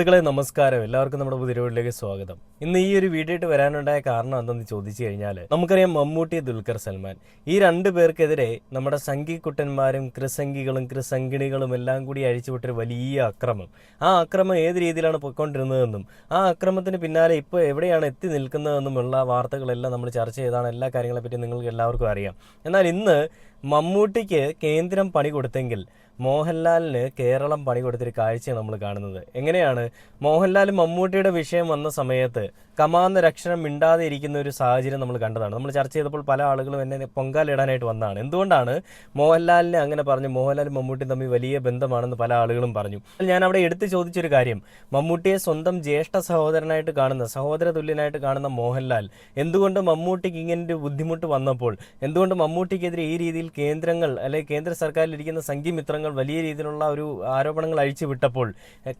സുഹൃത്തുക്കളെ നമസ്കാരം. എല്ലാവർക്കും നമ്മുടെ പുതിയ വീഡിയോയിലേക്ക് സ്വാഗതം. ഇന്ന് ഈ ഒരു വീഡിയോ ഇട്ട് വരാനുണ്ടായ കാരണം എന്തെന്ന് ചോദിച്ചു കഴിഞ്ഞാൽ, നമുക്കറിയാം മമ്മൂട്ടി, ദുൽഖർ സൽമാൻ ഈ രണ്ടു പേർക്കെതിരെ നമ്മുടെ സംഘിക്കുട്ടന്മാരും കൃസംഗിണികളും എല്ലാം കൂടി അഴിച്ചുവിട്ടൊരു വലിയ അക്രമം. ആ അക്രമം ഏത് രീതിയിലാണ് പൊയ്ക്കൊണ്ടിരുന്നതെന്നും ആ അക്രമത്തിന് പിന്നാലെ ഇപ്പോൾ എവിടെയാണ് എത്തി നിൽക്കുന്നതെന്നുമുള്ള വാർത്തകളെല്ലാം നമ്മൾ ചർച്ച ചെയ്താണ്. എല്ലാ കാര്യങ്ങളെപ്പറ്റി നിങ്ങൾക്ക് എല്ലാവർക്കും അറിയാം. എന്നാൽ ഇന്ന് മമ്മൂട്ടിക്ക് കേന്ദ്രം പണി കൊടുത്തെങ്കിൽ മോഹൻലാലിന് കേരളം പണി കൊടുത്തൊരു കാഴ്ചയാണ് നമ്മൾ കാണുന്നത്. എങ്ങനെയാണ് മോഹൻലാൽ മമ്മൂട്ടിയുടെ വിഷയം വന്ന സമയത്ത് കമാന്ന രക്ഷണം മിണ്ടാതെ ഇരിക്കുന്ന ഒരു സാഹചര്യം നമ്മൾ കണ്ടതാണ്. നമ്മൾ ചർച്ച ചെയ്തപ്പോൾ പല ആളുകളും എന്നെ പൊങ്കാലിടാനായിട്ട് വന്നതാണ്. എന്തുകൊണ്ടാണ് മോഹൻലാലിനെ അങ്ങനെ പറഞ്ഞു? മോഹൻലാലും മമ്മൂട്ടിയും തമ്മിൽ വലിയ ബന്ധമാണെന്ന് പല ആളുകളും പറഞ്ഞു. ഞാൻ അവിടെ എടുത്തു ചോദിച്ചൊരു കാര്യം, മമ്മൂട്ടിയെ സ്വന്തം ജ്യേഷ്ഠ സഹോദരനായിട്ട് കാണുന്ന, സഹോദര തുല്യനായിട്ട് കാണുന്ന മോഹൻലാൽ എന്തുകൊണ്ട് മമ്മൂട്ടിക്ക് ഇങ്ങനെ ഒരു ബുദ്ധിമുട്ട് വന്നപ്പോൾ എന്തുകൊണ്ട് മമ്മൂട്ടിക്കെതിരെ ഈ രീതിയിൽ കേന്ദ്രങ്ങൾ അല്ലെങ്കിൽ കേന്ദ്ര സർക്കാരിൽ ഇരിക്കുന്ന സംഘിമിത്രങ്ങൾ വലിയ രീതിയിലുള്ള ഒരു ആരോപണങ്ങൾ അഴിച്ചു വിട്ടപ്പോൾ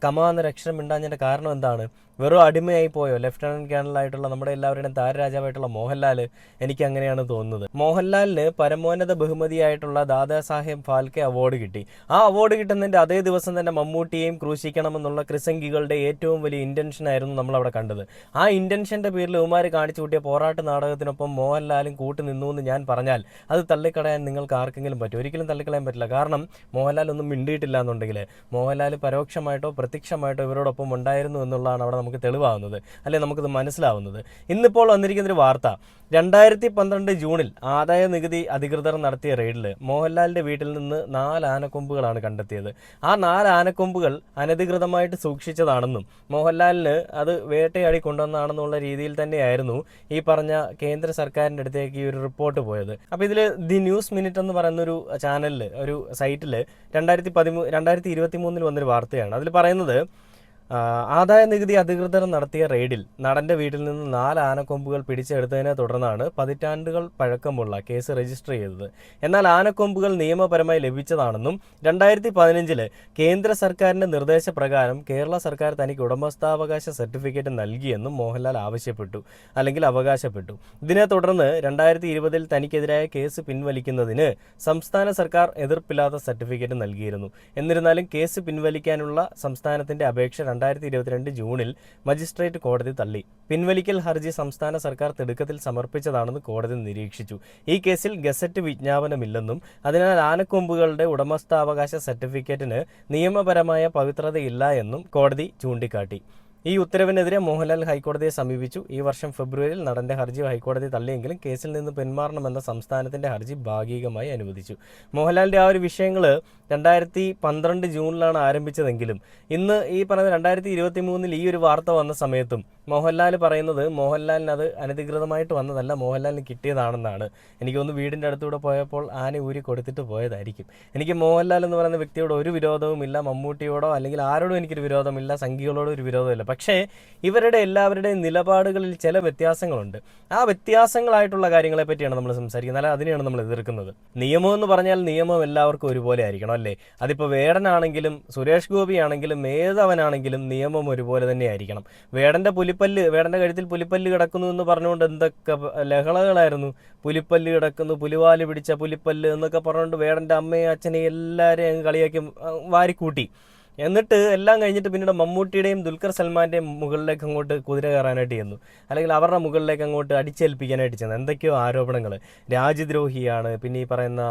കമാന്ന രക്ഷണം മിണ്ടാഞ്ഞതിന്റെ കാരണം എന്താണ്? വെറും അടിമയായി പോയോ ലഫ്റ്റനന്റ് കേണലായിട്ടുള്ള നമ്മുടെ എല്ലാവരുടെയും താരരാജാവായിട്ടുള്ള മോഹൻലാൽ? എനിക്ക് അങ്ങനെയാണ് തോന്നുന്നത്. മോഹൻലാലിന് പരമോന്നത ബഹുമതിയായിട്ടുള്ള ദാദാ സാഹേബ് ഫാൽക്കെ അവാർഡ് കിട്ടി. ആ അവാർഡ് കിട്ടുന്നതിന്റെ അതേ ദിവസം തന്നെ മമ്മൂട്ടിയെയും ക്രൂശിക്കണമെന്നുള്ള ക്രിസംഗികളുടെ ഏറ്റവും വലിയ ഇന്റൻഷൻ ആയിരുന്നു നമ്മൾ അവിടെ കണ്ടത്. ആ ഇന്റൻഷന്റെ പേരിൽ ഉമാര് കാണിച്ചു കൂട്ടിയ പോരാട്ട നാടകത്തിനൊപ്പം മോഹൻലാലും കൂട്ടു നിന്നു എന്ന് ഞാൻ പറഞ്ഞാൽ അത് തള്ളിക്കളയാൻ നിങ്ങൾക്ക് ആർക്കെങ്കിലും പറ്റും? ഒരിക്കലും തള്ളിക്കളയാൻ പറ്റില്ല. കാരണം മോഹൻലാൽ ഒന്നും മിണ്ടിയിട്ടില്ല എന്നുണ്ടെങ്കിൽ മോഹൻലാൽ പരോക്ഷമായിട്ടോ പ്രത്യക്ഷമായിട്ടോ ഇവരോടൊപ്പം ഉണ്ടായിരുന്നു എന്നുള്ളതാണ് അവിടെ നമുക്ക് തെളിവാകുന്നത്, അല്ലെ നമുക്കിത് മനസ്സിലാവുന്നത്. ഇന്നിപ്പോൾ വന്നിരിക്കുന്നൊരു വാർത്ത, 2012 ജൂണിൽ ആദായ നികുതി അധികൃതർ നടത്തിയ റെയ്ഡിൽ മോഹൻലാലിന്റെ വീട്ടിൽ നിന്ന് 4 ആനക്കൊമ്പുകളാണ് കണ്ടെത്തിയത്. ആ 4 ആനക്കൊമ്പുകൾ അനധികൃതമായിട്ട് സൂക്ഷിച്ചതാണെന്നും മോഹൻലാലിന് അത് വേട്ടയാടി കൊണ്ടുവന്നാണെന്നുള്ള രീതിയിൽ തന്നെയായിരുന്നു ഈ പറഞ്ഞ കേന്ദ്ര സർക്കാരിൻ്റെ അടുത്തേക്ക് ഈ ഒരു റിപ്പോർട്ട് പോയത്. അപ്പോൾ ഇതിൽ ദി ന്യൂസ് മിനിറ്റ് എന്ന് പറയുന്നൊരു ചാനലിൽ, ഒരു സൈറ്റിൽ 2023 വന്നൊരു വാർത്തയാണ്. അതിൽ പറയുന്നത്, ആദായ നികുതി അധികൃതർ നടത്തിയ റെയ്ഡിൽ നടന്റെ വീട്ടിൽ നിന്ന് 4 ആനക്കൊമ്പുകൾ പിടിച്ചെടുത്തതിനെ തുടർന്നാണ് പതിറ്റാണ്ടുകൾ പഴക്കമുള്ള കേസ് രജിസ്റ്റർ ചെയ്തത്. എന്നാൽ ആനക്കൊമ്പുകൾ നിയമപരമായി ലഭിച്ചതാണെന്നും 2015 കേന്ദ്ര സർക്കാരിന്റെ നിർദ്ദേശപ്രകാരം കേരള സർക്കാർ തനിക്ക് ഉടമസ്ഥാവകാശ സർട്ടിഫിക്കറ്റ് നൽകിയെന്നും മോഹൻലാൽ ആവശ്യപ്പെട്ടു, അല്ലെങ്കിൽ അവകാശപ്പെട്ടു. ഇതിനെ തുടർന്ന് 2020 തനിക്കെതിരായ കേസ് പിൻവലിക്കുന്നതിന് സംസ്ഥാന സർക്കാർ എതിർപ്പില്ലാത്ത സർട്ടിഫിക്കറ്റ് നൽകിയിരുന്നു. എന്നിരുന്നാലും കേസ് പിൻവലിക്കാനുള്ള സംസ്ഥാനത്തിന്റെ അപേക്ഷ 2022 ജൂണിൽ മജിസ്ട്രേറ്റ് കോടതി തള്ളി. പിൻവലിക്കൽ ഹർജി സംസ്ഥാന സർക്കാർ തിടുക്കത്തിൽ സമർപ്പിച്ചതാണെന്ന് കോടതി നിരീക്ഷിച്ചു. ഈ കേസിൽ ഗസറ്റ് വിജ്ഞാപനമില്ലെന്നും അതിനാൽ ആനക്കൊമ്പുകളുടെ ഉടമസ്ഥാവകാശ സർട്ടിഫിക്കറ്റിന് നിയമപരമായ പവിത്രതയില്ല എന്നും കോടതി ചൂണ്ടിക്കാട്ടി. ഈ ഉത്തരവിനെതിരെ മോഹൻലാൽ ഹൈക്കോടതിയെ സമീപിച്ചു. ഈ വർഷം ഫെബ്രുവരിയിൽ നടന്റെ ഹർജി ഹൈക്കോടതി തള്ളിയെങ്കിലും കേസിൽ നിന്ന് പിന്മാറണമെന്ന സംസ്ഥാനത്തിന്റെ ഹർജി ഭാഗികമായി അനുവദിച്ചു. മോഹൻലാലിന്റെ ആ ഒരു വിഷയങ്ങൾ 2012 ജൂണിലാണ് ആരംഭിച്ചതെങ്കിലും ഇന്ന് ഈ പറഞ്ഞ 2023 ഈ ഒരു വാർത്ത വന്ന സമയത്തും മോഹൻലാൽ പറയുന്നത് മോഹൻലാലിന് അത് അനധികൃതമായിട്ട് വന്നതല്ല, മോഹൻലാലിന് കിട്ടിയതാണെന്നാണ്. എനിക്കൊന്ന് വീടിൻ്റെ അടുത്തൂടെ പോയപ്പോൾ ആന ഊരി കൊടുത്തിട്ട് പോയതായിരിക്കും. എനിക്ക് മോഹൻലാൽ എന്ന് പറയുന്ന വ്യക്തിയോട് ഒരു വിരോധവുമില്ല, മമ്മൂട്ടിയോടോ അല്ലെങ്കിൽ ആരോടും എനിക്കൊരു വിരോധമില്ല, സംഘികളോടും ഒരു വിരോധമില്ല. പക്ഷേ ഇവരുടെ എല്ലാവരുടെയും നിലപാടുകളിൽ ചില വ്യത്യാസങ്ങളുണ്ട്. ആ വ്യത്യാസങ്ങളായിട്ടുള്ള കാര്യങ്ങളെ പറ്റിയാണ് നമ്മൾ സംസാരിക്കുന്നത്, അല്ല അതിനെയാണ് നമ്മൾ എതിർക്കുന്നത്. നിയമം എന്ന് പറഞ്ഞാൽ നിയമം എല്ലാവർക്കും ഒരുപോലെ ആയിരിക്കണം, അല്ലേ? അതിപ്പോൾ വേടനാണെങ്കിലും സുരേഷ് ഗോപി ആണെങ്കിലും ഏതവനാണെങ്കിലും നിയമം ഒരുപോലെ തന്നെ ആയിരിക്കണം. വേടന്റെ കഴുത്തിൽ പുലിപ്പല്ല് കിടക്കുന്നു എന്ന് പറഞ്ഞുകൊണ്ട് എന്തൊക്കെ ലഹളകളായിരുന്നു. പുലിപ്പല്ല് കിടക്കുന്നു, പുലിവാല് പിടിച്ച പുലിപ്പല്ല് എന്നൊക്കെ പറഞ്ഞുകൊണ്ട് വേടന്റെ അമ്മയും അച്ഛനെയും എല്ലാവരെയും കളിയാക്കി വാരിക്കൂട്ടി. എന്നിട്ട് എല്ലാം കഴിഞ്ഞിട്ട് പിന്നീട് മമ്മൂട്ടിയുടെയും ദുൽഖർ സൽമാന്റെയും മുകളിലേക്ക് അങ്ങോട്ട് കുതിര കയറാനായിട്ട് ചെന്നു, അല്ലെങ്കിൽ അവരുടെ മുകളിലേക്ക് അങ്ങോട്ട് അടിച്ചേൽപ്പിക്കാനായിട്ട് ചെന്നു. എന്തൊക്കെയോ ആരോപണങ്ങൾ, രാജ്യദ്രോഹിയാണ്, പിന്നെ ഈ പറയുന്ന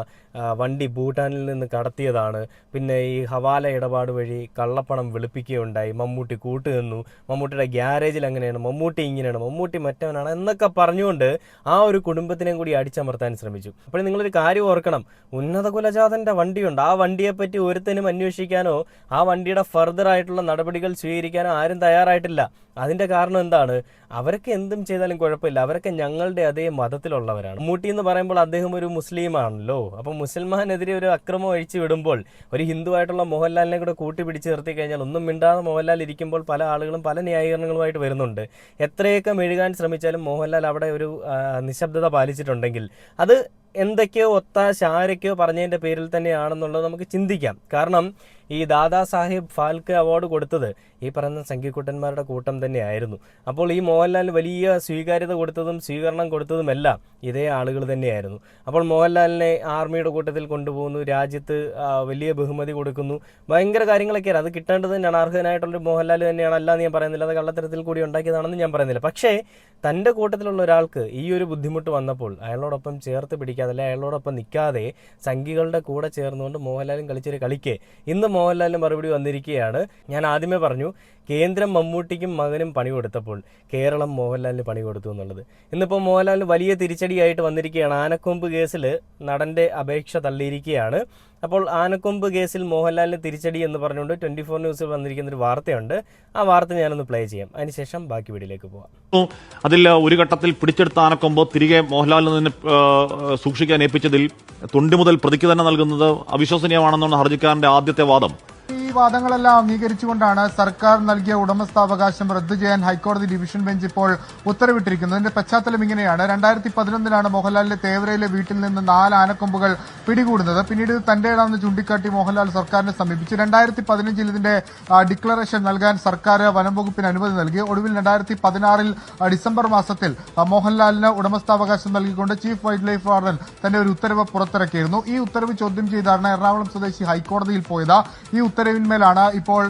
വണ്ടി ഭൂട്ടാനിൽ നിന്ന് കടത്തിയതാണ്, പിന്നെ ഈ ഹവാല ഇടപാട് വഴി കള്ളപ്പണം വെളുപ്പിക്കുകയുണ്ടായി, മമ്മൂട്ടി കൂട്ടുനിന്നു, മമ്മൂട്ടിയുടെ ഗ്യാരേജിൽ അങ്ങനെയാണ്, മമ്മൂട്ടി ഇങ്ങനെയാണ്, മമ്മൂട്ടി മറ്റവനാണ് എന്നൊക്കെ പറഞ്ഞുകൊണ്ട് ആ ഒരു കുടുംബത്തിനെയും കൂടി അടിച്ചമർത്താൻ ശ്രമിച്ചു. അപ്പോൾ നിങ്ങളൊരു കാര്യം ഓർക്കണം, ഉന്നത കുലജാതന്റെ വണ്ടിയുണ്ട്, ആ വണ്ടിയെപ്പറ്റി ഒരുത്തനും അന്വേഷിക്കാനോ ആ വണ്ടിയുടെ ഫർദർ ആയിട്ടുള്ള നടപടികൾ സ്വീകരിക്കാനോ ആരും തയ്യാറായിട്ടില്ല. അതിന്റെ കാരണം എന്താണ്? അവരൊക്കെ എന്തും ചെയ്താലും കുഴപ്പമില്ല, അവരൊക്കെ ഞങ്ങളുടെ അതേ മതത്തിലുള്ളവരാണ്. മമ്മൂട്ടി എന്ന് പറയുമ്പോൾ അദ്ദേഹം ഒരു മുസ്ലിമാണല്ലോ. അപ്പം മുസൽമാനെതിരെ ഒരു അക്രമം അഴിച്ചു വിടുമ്പോൾ ഒരു ഹിന്ദു ആയിട്ടുള്ള മോഹൻലാലിനെ കൂടെ കൂട്ടി പിടിച്ച് നിർത്തി കഴിഞ്ഞാൽ ഒന്നും മിണ്ടാതെ മോഹൻലാൽ ഇരിക്കുമ്പോൾ പല ആളുകളും പല ന്യായീകരണങ്ങളുമായിട്ട് വരുന്നുണ്ട്. എത്രയൊക്കെ മെഴുകാൻ ശ്രമിച്ചാലും മോഹൻലാൽ അവിടെ ഒരു നിശബ്ദത പാലിച്ചിട്ടുണ്ടെങ്കിൽ അത് എന്തൊക്കെയോ ഒത്താശ ആരൊക്കെയോ പറഞ്ഞതിൻ്റെ പേരിൽ തന്നെയാണെന്നുള്ളത് നമുക്ക് ചിന്തിക്കാം. കാരണം ഈ ദാദാ സാഹിബ് ഫാൽക്കെ അവാർഡ് കൊടുത്തത് ഈ പറയുന്ന സംഘിക്കുട്ടന്മാരുടെ കൂട്ടം തന്നെയായിരുന്നു. അപ്പോൾ ഈ മോഹൻലാലിന് വലിയ സ്വീകാര്യത കൊടുത്തതും സ്വീകരണം കൊടുത്തതുമെല്ലാം ഇതേ ആളുകൾ തന്നെയായിരുന്നു. അപ്പോൾ മോഹൻലാലിനെ ആർമിയുടെ കൂട്ടത്തിൽ കൊണ്ടുപോകുന്നു, രാജ്യത്ത് വലിയ ബഹുമതി കൊടുക്കുന്നു, ഭയങ്കര കാര്യങ്ങളൊക്കെയാണ്. അത് കിട്ടേണ്ടത് തന്നെയാണ്, അർഹനായിട്ടുള്ളൊരു മോഹൻലാൽ തന്നെയാണ്, അല്ലാന്ന് ഞാൻ പറയുന്നില്ല, അത് കള്ളത്തരത്തിൽ കൂടി ഉണ്ടാക്കിയതാണെന്ന് ഞാൻ പറയുന്നില്ല. പക്ഷേ തൻ്റെ കൂട്ടത്തിലുള്ള ഒരാൾക്ക് ഈ ഒരു ബുദ്ധിമുട്ട് വന്നപ്പോൾ അയാളോടൊപ്പം ചേർത്ത് പിടിക്കാതെ, അല്ലെ അയാളോടൊപ്പം നിൽക്കാതെ സംഘികളുടെ കൂടെ ചേർന്നുകൊണ്ട് മോഹൻലാലും കളിച്ചൊരു കളിക്ക് ഇന്ന് മോഹൻലാലിന് മറുപടി വന്നിരിക്കുകയാണ്. ഞാൻ ആദ്യമേ പറഞ്ഞു, കേന്ദ്രം മമ്മൂട്ടിക്കും മകനും പണി കൊടുത്തപ്പോൾ കേരളം മോഹൻലാലിന് പണി കൊടുത്തു എന്നുള്ളത്. ഇന്നിപ്പോൾ മോഹൻലാലിന് വലിയ തിരിച്ചടിയായിട്ട് വന്നിരിക്കുകയാണ്. ആനക്കൊമ്പ് കേസിൽ നടൻ്റെ അപേക്ഷ തള്ളിയിരിക്കുകയാണ്. അപ്പോൾ ആനക്കൊമ്പ് കേസിൽ മോഹൻലാലിന് തിരിച്ചടി എന്ന് പറഞ്ഞുകൊണ്ട് 24 ന്യൂസിൽ വന്നിരിക്കുന്ന ഒരു വാർത്തയുണ്ട്. ആ വാർത്ത ഞാനൊന്ന് പ്ലേ ചെയ്യാം, അതിനുശേഷം ബാക്കി വീഡിയോയിലേക്ക് പോകാം. അതിൽ ഒരു ഘട്ടത്തിൽ പിടിച്ചെടുത്ത ആനക്കൊമ്പ് തിരികെ മോഹൻലാലിൽ നിന്ന് സൂക്ഷിക്കാൻ ഏൽപ്പിച്ചതിൽ തൊണ്ടി മുതൽ പ്രതിക്ക് തന്നെ നൽകുന്നത് അവിശ്വസനീയമാണെന്നാണ് ഹർജിക്കാരന്റെ ആദ്യത്തെ വാദം. ഈ വാദങ്ങളെല്ലാം അംഗീകരിച്ചുകൊണ്ടാണ് സർക്കാർ നൽകിയ ഉടമസ്ഥാവകാശം റദ്ദു ചെയ്യാൻ ഹൈക്കോടതി ഡിവിഷൻ ബെഞ്ച് ഇപ്പോൾ ഉത്തരവിട്ടിരിക്കുന്നത്. ഇതിന്റെ പശ്ചാത്തലം ഇങ്ങനെയാണ്. 2011 മോഹൻലാലിന്റെ തേവരയിലെ വീട്ടിൽ നിന്ന് 4 ആനക്കൊമ്പുകൾ പിടികൂടുന്നത്. പിന്നീട് ഇത് തന്റേതാണെന്ന് ചൂണ്ടിക്കാട്ടി മോഹൻലാൽ സർക്കാരിനെ സമീപിച്ചു. 2015 ഇതിന്റെ ഡിക്ലറേഷൻ നൽകാൻ സർക്കാർ വനം വകുപ്പിന് അനുമതി നൽകി. ഒടുവിൽ 2016 ഡിസംബർ മാസത്തിൽ മോഹൻലാലിന് ഉടമസ്ഥാവകാശം നൽകിക്കൊണ്ട് ചീഫ് വൈൽഡ് ലൈഫ് വാർഡൻ തന്റെ ഒരു ഉത്തരവ് പുറത്തിറക്കിയിരുന്നു. ഈ ഉത്തരവ് ചോദ്യം ചെയ്താണ് എറണാകുളം സ്വദേശി ഹൈക്കോടതിയിൽ പോയത്. ഈ ഉത്തരവിന്മേലാണ് ഇപ്പോൾ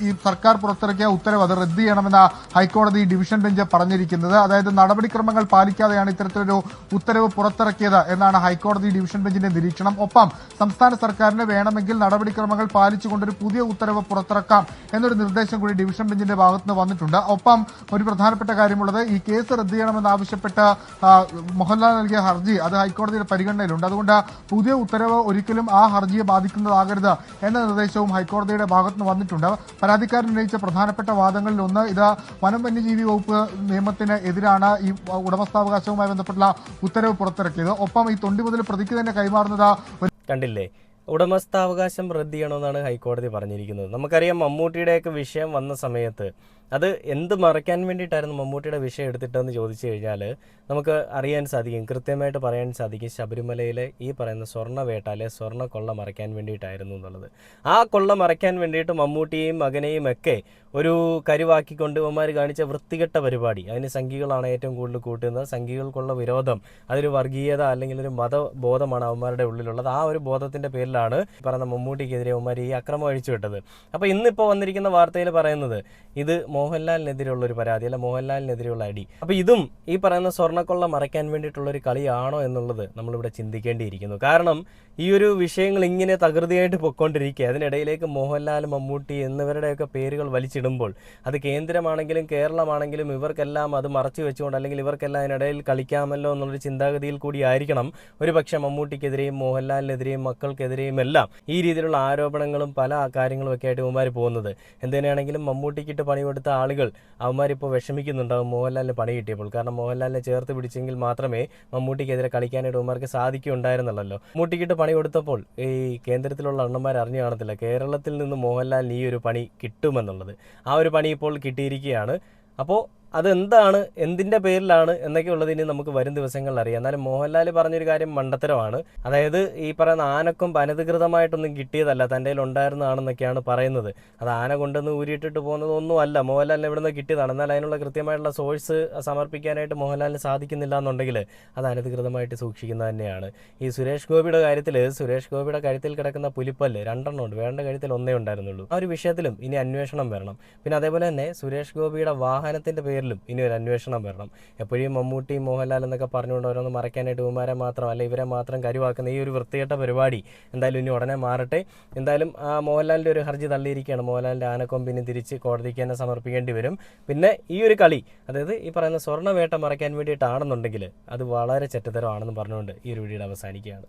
ഈ സർക്കാർ പുറത്തിറക്കിയ ഉത്തരവ് അത് റദ്ദ് ചെയ്യണമെന്ന ഹൈക്കോടതി ഡിവിഷൻ ബെഞ്ച് പറഞ്ഞിരിക്കുന്നത്. അതായത് നടപടിക്രമങ്ങൾ പാലിക്കാതെയാണ് ഇത്തരത്തിലൊരു ഉത്തരവ് പുറത്തിറക്കിയത് എന്നാണ് ഹൈക്കോടതി ഡിവിഷൻ ബെഞ്ചിന്റെ നിരീക്ഷണം. ഒപ്പം സംസ്ഥാന സർക്കാരിന് വേണമെങ്കിൽ നടപടിക്രമങ്ങൾ പാലിച്ചുകൊണ്ടൊരു പുതിയ ഉത്തരവ് പുറത്തിറക്കാം എന്നൊരു നിർദ്ദേശം കൂടി ഡിവിഷൻ ബെഞ്ചിന്റെ ഭാഗത്തുനിന്ന് വന്നിട്ടുണ്ട്. ഒപ്പം ഒരു പ്രധാനപ്പെട്ട കാര്യമുള്ളത്, ഈ കേസ് റദ്ദ് ചെയ്യണമെന്നാവശ്യപ്പെട്ട് മോഹൻലാൽ നൽകിയ ഹർജി അത് ഹൈക്കോടതിയുടെ പരിഗണനയിലുണ്ട്. അതുകൊണ്ട് പുതിയ ഉത്തരവ് ഒരിക്കലും ആ ഹർജിയെ ബാധിക്കുന്നതാകരുത് എന്ന നിർദ്ദേശവും ഹൈക്കോടതിയുടെ ഭാഗത്തുനിന്ന് വന്നിട്ടുണ്ട്. പരാതിക്കാരൻ ഉന്നയിച്ച പ്രധാനപ്പെട്ട വാദങ്ങളിൽ ഒന്ന്, ഇത് വനം വന്യജീവി വകുപ്പ് നിയമത്തിന് എതിരാണ് ഈ ഉടമസ്ഥാവകാശവുമായി ബന്ധപ്പെട്ടുള്ള ഉത്തരവ് പുറത്തിറക്കിയത്. ഒപ്പം ഈ തൊണ്ടി മുതൽ പ്രതിക്ക് തന്നെ കൈമാറുന്നത് കണ്ടില്ലേ, ഉടമസ്ഥാവകാശം റദ്ദ് ചെയ്യണമെന്നാണ് ഹൈക്കോടതി പറഞ്ഞിരിക്കുന്നത്. നമുക്കറിയാം മമ്മൂട്ടിയുടെയൊക്കെ വിഷയം വന്ന സമയത്ത് അത് എന്ത് മറയ്ക്കാൻ വേണ്ടിയിട്ടായിരുന്നു മമ്മൂട്ടിയുടെ വിഷയം എടുത്തിട്ടെന്ന് ചോദിച്ചു കഴിഞ്ഞാൽ നമുക്ക് അറിയാൻ സാധിക്കും, കൃത്യമായിട്ട് പറയാൻ സാധിക്കും, ശബരിമലയിലെ ഈ പറയുന്ന സ്വർണ്ണവേട്ട അല്ലെ സ്വർണ്ണ കൊള്ള മറയ്ക്കാൻ വേണ്ടിയിട്ടായിരുന്നു എന്നുള്ളത്. ആ കൊള്ള മറയ്ക്കാൻ വേണ്ടിയിട്ട് മമ്മൂട്ടിയെയും മകനെയും ഒക്കെ ഒരു കരുവാക്കിക്കൊണ്ട് ഇവന്മാർ കാണിച്ച വൃത്തികെട്ട പരിപാടി, അതിന് സംഘികളാണ് ഏറ്റവും കൂടുതൽ കൂട്ടുന്നത്. സംഘികൾക്കുള്ള വിരോധം അതൊരു വർഗീയത അല്ലെങ്കിൽ ഒരു മതബോധമാണ് അവന്മാരുടെ ഉള്ളിലുള്ളത്. ആ ഒരു ബോധത്തിൻ്റെ പേരിലാണ് പറയുന്ന മമ്മൂട്ടിക്കെതിരെ അവന്മാർ ഈ അക്രമം അഴിച്ചുവിട്ടത്. അപ്പോൾ ഇന്നിപ്പോൾ വന്നിരിക്കുന്ന വാർത്തയിൽ പറയുന്നത് ഇത് മോഹൻലാലിനെതിരെയുള്ള ഒരു പരാതി അല്ല, മോഹൻലാലിനെതിരെയുള്ള അടി. അപ്പോൾ ഇതും ഈ പറയുന്ന സ്വർണ്ണക്കൊള്ള മറയ്ക്കാൻ വേണ്ടിയിട്ടുള്ളൊരു കളിയാണോ എന്നുള്ളത് നമ്മളിവിടെ ചിന്തിക്കേണ്ടിയിരിക്കുന്നു. കാരണം ഈ ഒരു വിഷയങ്ങൾ ഇങ്ങനെ തകൃതിയായിട്ട് പൊയ്ക്കൊണ്ടിരിക്കുക, അതിനിടയിലേക്ക് മോഹൻലാൽ, മമ്മൂട്ടി എന്നിവരുടെയൊക്കെ പേരുകൾ വലിച്ചിടുമ്പോൾ അത് കേന്ദ്രമാണെങ്കിലും കേരളമാണെങ്കിലും ഇവർക്കെല്ലാം അത് മറച്ചു വെച്ചുകൊണ്ട് അല്ലെങ്കിൽ ഇവർക്കെല്ലാം അതിനിടയിൽ കളിക്കാമല്ലോ എന്നുള്ളൊരു ചിന്താഗതിയിൽ കൂടി ആയിരിക്കണം ഒരു പക്ഷേ മമ്മൂട്ടിക്കെതിരെയും മോഹൻലാലിനെതിരെയും മക്കൾക്കെതിരെയും എല്ലാം ഈ രീതിയിലുള്ള ആരോപണങ്ങളും പല കാര്യങ്ങളും ഒക്കെ ആയിട്ട് ഇവന്മാർ പോകുന്നത്. എന്തിനാണെങ്കിലും മമ്മൂട്ടിക്കിട്ട് പണി കൊടുത്ത ആളുകൾ അവന്മാരിപ്പോൾ വിഷമിക്കുന്നുണ്ടാവും മോഹൻലാലിന് പണി കിട്ടിയപ്പോൾ. കാരണം മോഹൻലാലിനെ ചേർത്ത് പിടിച്ചെങ്കിൽ മാത്രമേ മമ്മൂട്ടിക്കെതിരെ കളിക്കാനായിട്ട് ഇവന്മാർക്ക് സാധിക്കുന്നുണ്ടായിരുന്നല്ലോ. മമ്മൂട്ടിക്കിട്ട് പണി കൊടുത്തപ്പോൾ ഈ കേന്ദ്രത്തിലുള്ള അണ്ണന്മാർ അറിഞ്ഞു കാണത്തില്ല കേരളത്തിൽ നിന്ന് മോഹൻലാലിന് ഈ ഒരു പണി കിട്ടുമെന്നുള്ളത്. ആ ഒരു പണി ഇപ്പോൾ കിട്ടിയിരിക്കുകയാണ്. അപ്പോൾ അതെന്താണ്, എന്തിൻ്റെ പേരിലാണ് എന്നൊക്കെ ഉള്ളത് ഇനി നമുക്ക് വരും ദിവസങ്ങളിൽ അറിയാം. എന്നാലും മോഹൻലാൽ പറഞ്ഞൊരു കാര്യം മണ്ടത്തരമാണ്. അതായത് ഈ പറയുന്ന ആനക്കൊമ്പ് അനധികൃതമായിട്ടൊന്നും കിട്ടിയതല്ല, തൻ്റെ കയ്യിൽ ഉണ്ടായിരുന്നതാണെന്നൊക്കെയാണ് പറയുന്നത്. അത് ആന കൊണ്ടുവന്ന് ഊരിയിട്ടിട്ട് പോകുന്നതൊന്നും അല്ല, മോഹൻലാലിന് എവിടെ നിന്ന് കിട്ടിയതാണ്. എന്നാൽ അതിനുള്ള കൃത്യമായിട്ടുള്ള സോഴ്സ് സമർപ്പിക്കാനായിട്ട് മോഹൻലാലിന് സാധിക്കുന്നില്ല എന്നുണ്ടെങ്കിൽ അത് അനധികൃതമായിട്ട് സൂക്ഷിക്കുന്നത് തന്നെയാണ്. ഈ സുരേഷ് ഗോപിയുടെ കാര്യത്തിൽ, സുരേഷ് ഗോപിയുടെ കഴുത്തിൽ കിടക്കുന്ന പുലിപ്പല്ല് 2 ഉണ്ട്, വേണ്ട കഴുത്തിൽ 1 ഉണ്ടായിരുന്നുള്ളൂ. ആ ഒരു വിഷയത്തിലും ഇനി അന്വേഷണം വരണം. പിന്നെ അതേപോലെ തന്നെ സുരേഷ് ഗോപിയുടെ വാഹനത്തിൻ്റെ പേരിലും ഇനി ഒരു അന്വേഷണം വരണം. എപ്പോഴും മമ്മൂട്ടി, മോഹൻലാൽ എന്നൊക്കെ പറഞ്ഞുകൊണ്ട് ഓരോന്ന് മറയ്ക്കാനായിട്ട് ഇവന്മാരെ മാത്രം അല്ല ഇവരെ മാത്രം കരുവാക്കുന്ന ഈ ഒരു വൃത്തികെട്ട പരിപാടി എന്തായാലും ഇനി ഉടനെ മാറട്ടെ. എന്തായാലും മോഹൻലാലിൻ്റെ ഒരു ഹർജി തള്ളിയിരിക്കുകയാണ്. മോഹൻലാലിൻ്റെ ആനക്കൊമ്പിന് തിരിച്ച് കോടതിക്ക് തന്നെ സമർപ്പിക്കേണ്ടി വരും. പിന്നെ ഈ ഒരു കളി, അതായത് ഈ പറയുന്ന സ്വർണ്ണവേട്ട മറയ്ക്കാൻ വേണ്ടിയിട്ടാണെന്നുണ്ടെങ്കിൽ അത് വളരെ ചെറ്റത്തരമാണെന്ന് പറഞ്ഞുകൊണ്ട് ഈ ഒരു വീഡിയോ അവസാനിക്കുകയാണ്.